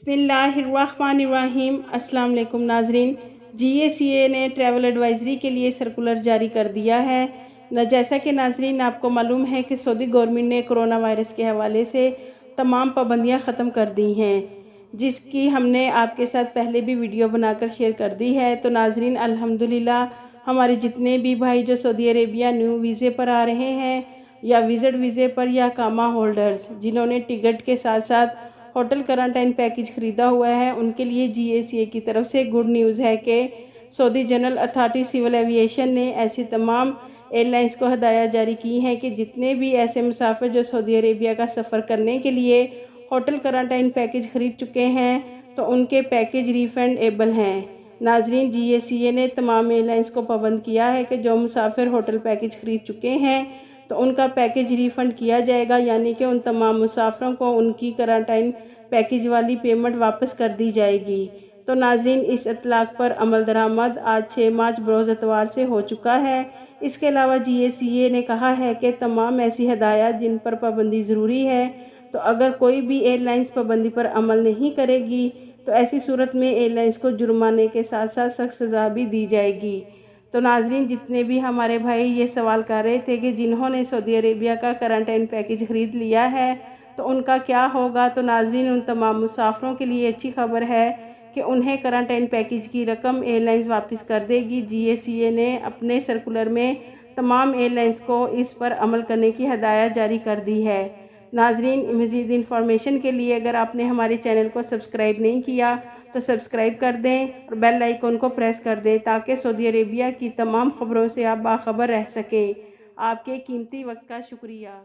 बिस्मिल्लाहिर्रहमानिर्रहीम। अस्सलाम वालेकुम नाजरीन। GACA ने ट्रैवल एडवाइज़री के लिए सर्कुलर जारी कर दिया है। जैसा कि नाजरीन आपको मालूम है कि सऊदी गवर्नमेंट ने कोरोना वायरस के हवाले से तमाम पाबंदियां ख़त्म कर दी हैं, जिसकी हमने आपके साथ पहले भी वीडियो बनाकर शेयर कर दी है। तो नाजरीन अल्हम्दुलिल्लाह हमारे जितने भी भाई जो सऊदी अरेबिया न्यू वीज़े पर आ रहे हैं या विज़िट वीज़े पर या कामा होल्डर्स जिन्होंने टिकट के साथ साथ होटल क्वारंटाइन पैकेज ख़रीदा हुआ है, उनके लिए GACA की तरफ से गुड न्यूज़ है कि Saudi general authority civil aviation ने ऐसी तमाम एयरलाइंस को हदायत जारी की हैं कि जितने भी ऐसे मुसाफिर जो सऊदी अरेबिया का सफ़र करने के लिए होटल क्वारंटाइन पैकेज ख़रीद चुके हैं तो उनके पैकेज रिफंडेबल हैं। नाजरीन GACA ने तमाम एयरलाइंस को पाबंद किया है कि जो मुसाफिर होटल पैकेज ख़रीद चुके हैं तो उनका पैकेज रिफ़ंड किया जाएगा, यानी कि उन तमाम मुसाफिरों को उनकी क्वारंटाइन पैकेज वाली पेमेंट वापस कर दी जाएगी। तो नाजरीन इस इतलाक पर अमल दरामद आज 6 मार्च बरोज़ एतवार से हो चुका है। इसके अलावा GACA ने कहा है कि तमाम ऐसी हदायत जिन पर पाबंदी ज़रूरी है, तो अगर कोई भी एयरलाइंस पाबंदी पर अमल नहीं करेगी तो ऐसी सूरत में एयरलाइंस को जुर्माने के साथ साथ सख्त सज़ा भी दी जाएगी। तो नाजरीन जितने भी हमारे भाई ये सवाल कर रहे थे कि जिन्होंने सऊदी अरेबिया का क्वारंटाइन पैकेज ख़रीद लिया है तो उनका क्या होगा, तो नाजरीन उन तमाम मुसाफिरों के लिए अच्छी खबर है कि उन्हें क्वारंटाइन पैकेज की रकम एयरलाइंस वापस कर देगी। GACA ने अपने सर्कुलर में तमाम एयरलाइंस को इस पर अमल करने की हदायत जारी कर दी है। नाजरीन मज़ीद इंफॉर्मेशन के लिए अगर आपने हमारे चैनल को सब्सक्राइब नहीं किया तो सब्सक्राइब कर दें और बेल आइकन को प्रेस कर दें ताकि सऊदी अरेबिया की तमाम ख़बरों से आप बाखबर रह सकें। आपके कीमती वक्त का शुक्रिया।